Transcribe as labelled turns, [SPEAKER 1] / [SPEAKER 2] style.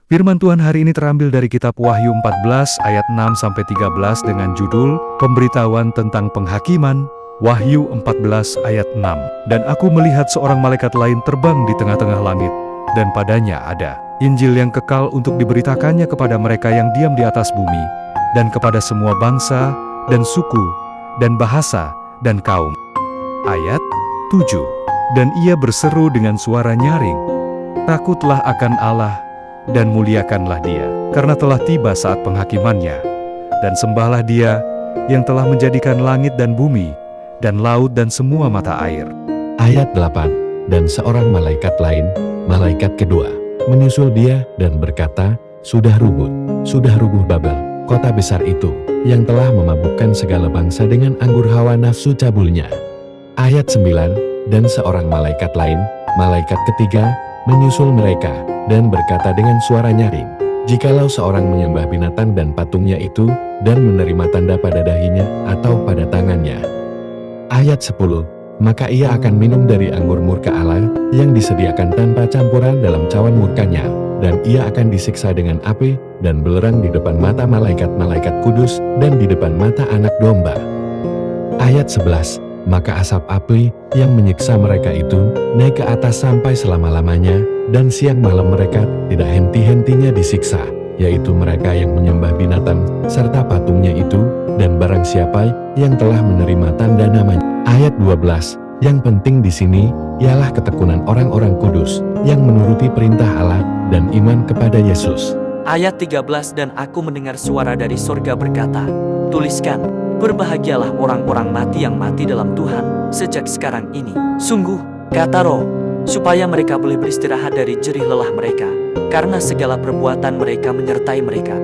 [SPEAKER 1] Firman Tuhan hari ini terambil dari kitab Wahyu 14 ayat 6-13 dengan judul Pemberitahuan tentang Penghakiman, Wahyu 14 ayat 6. Dan aku melihat seorang malaikat lain terbang di tengah-tengah langit, dan padanya ada Injil yang kekal untuk diberitakannya kepada mereka yang diam di atas bumi, dan kepada semua bangsa, dan suku, dan bahasa, dan kaum. Ayat 7. Dan ia berseru dengan suara nyaring, "Takutlah akan Allah, dan muliakanlah Dia, karena telah tiba saat penghakimannya. Dan sembahlah Dia yang telah menjadikan langit dan bumi, dan laut dan semua mata air."
[SPEAKER 2] Ayat 8. Dan seorang malaikat lain, malaikat kedua, menyusul dia dan berkata, sudah rubuh Babel, kota besar itu, yang telah memabukkan segala bangsa dengan anggur hawa nafsu cabulnya. Ayat 9. Dan seorang malaikat lain, malaikat ketiga, menyusul mereka, dan berkata dengan suara nyaring, jikalau seorang menyembah binatang dan patungnya itu, dan menerima tanda pada dahinya atau pada tangannya. Ayat 10. Maka ia akan minum dari anggur murka Allah, yang disediakan tanpa campuran dalam cawan murkanya, dan ia akan disiksa dengan api, dan belerang di depan mata malaikat-malaikat kudus, dan di depan mata anak domba. Ayat 11. Maka asap api yang menyiksa mereka itu naik ke atas sampai selama-lamanya, dan siang malam mereka tidak henti-hentinya disiksa, yaitu mereka yang menyembah binatang serta patungnya itu, dan barang siapa yang telah menerima tanda namanya. Ayat 12. Yang penting di sini ialah ketekunan orang-orang kudus yang menuruti perintah Allah dan iman kepada Yesus.
[SPEAKER 3] Ayat 13. Dan aku mendengar suara dari sorga berkata, tuliskan, berbahagialah orang-orang mati yang mati dalam Tuhan sejak sekarang ini. Sungguh, kata Roh, supaya mereka boleh beristirahat dari jerih lelah mereka, karena segala perbuatan mereka menyertai mereka.